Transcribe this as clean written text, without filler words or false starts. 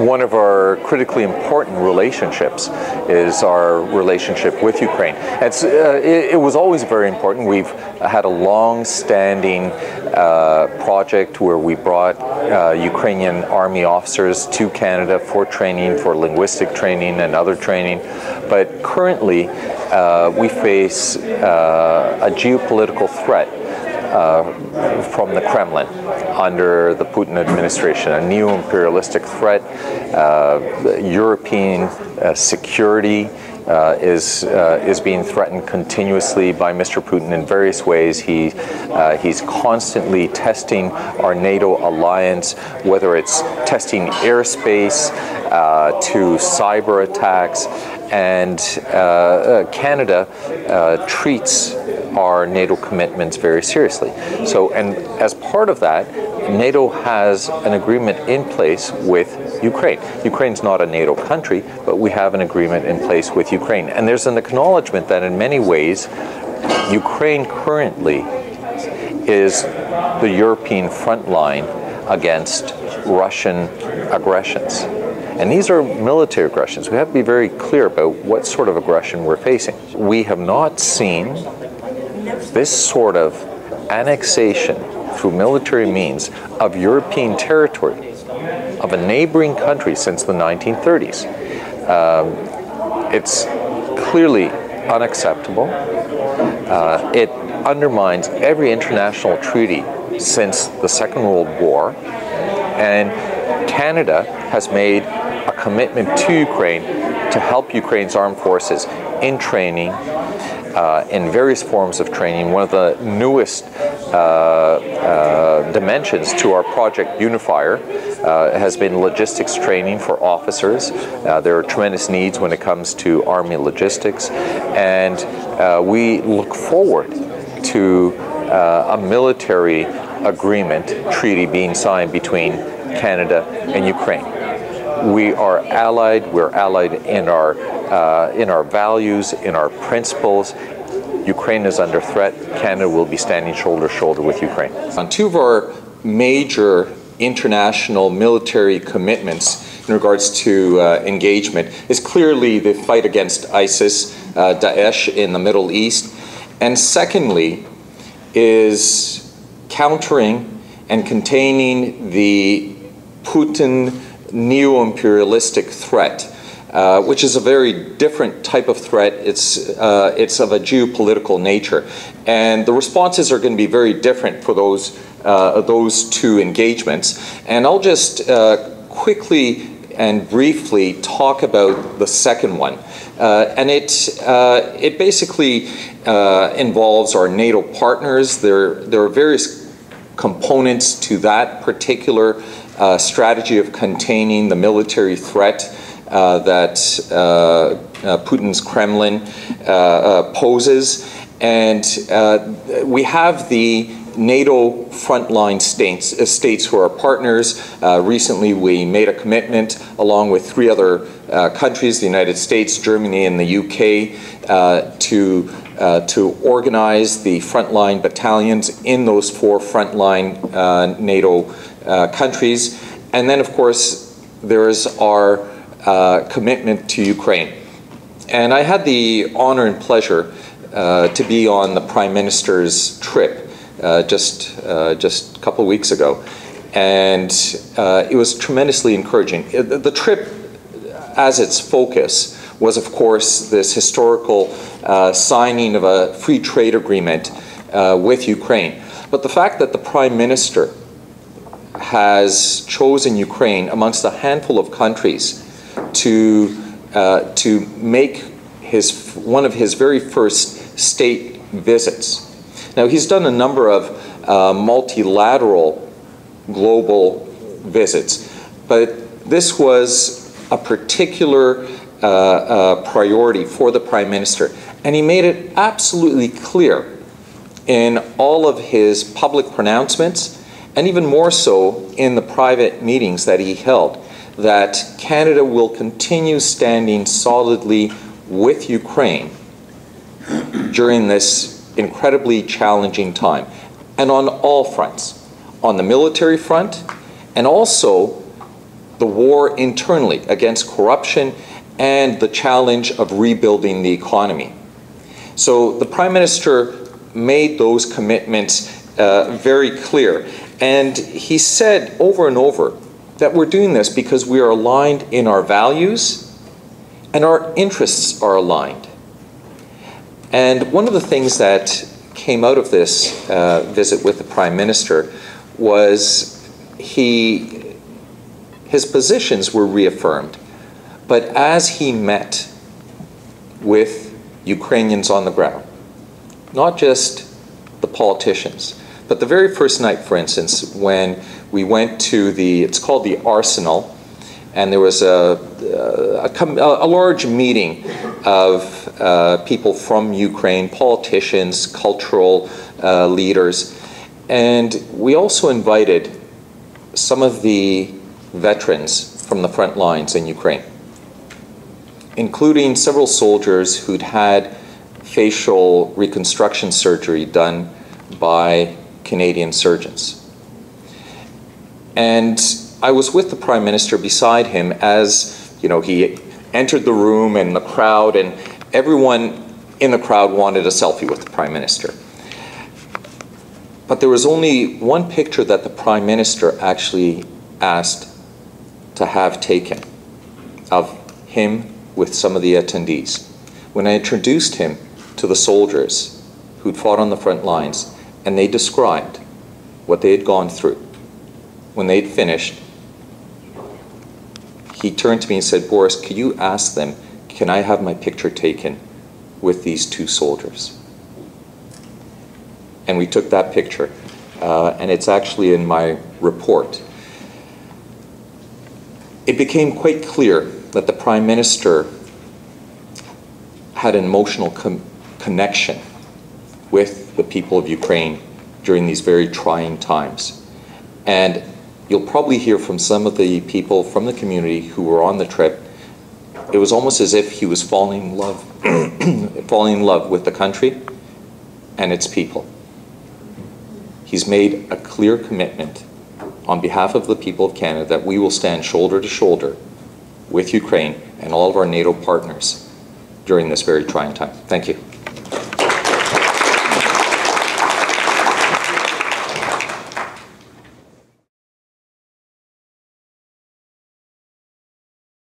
one of our critically important relationships is our relationship with Ukraine. It was always very important. We've had a long-standing project where we brought Ukrainian army officers to Canada for training, for linguistic training and other training. But currently, we face a geopolitical threat from the Kremlin under the Putin administration, a neo-imperialistic threat. European security is being threatened continuously by Mr. Putin in various ways. He's constantly testing our NATO alliance, whether it's testing airspace to cyber attacks. And Canada treats our NATO commitments very seriously. So, and as part of that, NATO has an agreement in place with Ukraine. Ukraine's not a NATO country, but we have an agreement in place with Ukraine. And there's an acknowledgement that in many ways, Ukraine currently is the European front line against Russian aggressions. And these are military aggressions. We have to be very clear about what sort of aggression we're facing. We have not seen this sort of annexation through military means of European territory of a neighboring country since the 1930s. It's clearly unacceptable. It undermines every international treaty since the Second World War. And Canada has made a commitment to Ukraine to help Ukraine's armed forces in training, in various forms of training. One of the newest dimensions to our project UNIFIER has been logistics training for officers. There are tremendous needs when it comes to Army logistics, and we look forward to a military agreement, treaty being signed between Canada and Ukraine. We are allied. We're allied in our values, in our principles. Ukraine is under threat. Canada will be standing shoulder to shoulder with Ukraine. On two of our major international military commitments in regards to engagement is clearly the fight against ISIS, Daesh in the Middle East, and secondly is countering and containing the Putin neo-imperialistic threat, which is a very different type of threat. It's of a geopolitical nature, and the responses are going to be very different for those two engagements. And I'll just quickly and briefly talk about the second one, and it basically involves our NATO partners. There are various components to that particular strategy of containing the military threat that Putin's Kremlin poses. And we have the NATO frontline states who are partners. Recently we made a commitment along with 3 other countries, the United States, Germany, and the UK, to organize the frontline battalions in those 4 frontline NATO countries. And then, of course, there is our commitment to Ukraine. And I had the honor and pleasure to be on the Prime Minister's trip just a couple of weeks ago. And it was tremendously encouraging. The trip, as its focus, was, of course, this historical signing of a free trade agreement with Ukraine. But the fact that the Prime Minister has chosen Ukraine amongst a handful of countries to make one of his very first state visits. Now, he's done a number of multilateral global visits, but this was a particular priority for the Prime Minister, and he made it absolutely clear in all of his public pronouncements, and even more so in the private meetings that he held, that Canada will continue standing solidly with Ukraine during this incredibly challenging time, and on all fronts, on the military front, and also the war internally against corruption and the challenge of rebuilding the economy. So the Prime Minister made those commitments very clear. And he said over and over that we're doing this because we are aligned in our values and our interests are aligned. And one of the things that came out of this visit with the Prime Minister was his positions were reaffirmed. But as he met with Ukrainians on the ground, not just the politicians, but the very first night, for instance, when we went to it's called the Arsenal, and there was a large meeting of people from Ukraine, politicians, cultural leaders, and we also invited some of the veterans from the front lines in Ukraine, including several soldiers who'd had facial reconstruction surgery done by Canadian surgeons. And I was with the Prime Minister beside him as, he entered the room and the crowd, and everyone in the crowd wanted a selfie with the Prime Minister. But there was only one picture that the Prime Minister actually asked to have taken of him with some of the attendees. When I introduced him to the soldiers who'd fought on the front lines, and they described what they had gone through. When they'd finished, he turned to me and said, "Boris, could you ask them, can I have my picture taken with these two soldiers?" And we took that picture, and it's actually in my report. It became quite clear that the Prime Minister had an emotional connection with the people of Ukraine during these very trying times. And you'll probably hear from some of the people from the community who were on the trip, it was almost as if he was falling in love, falling in love with the country and its people. He's made a clear commitment on behalf of the people of Canada that we will stand shoulder to shoulder with Ukraine and all of our NATO partners during this very trying time. Thank you.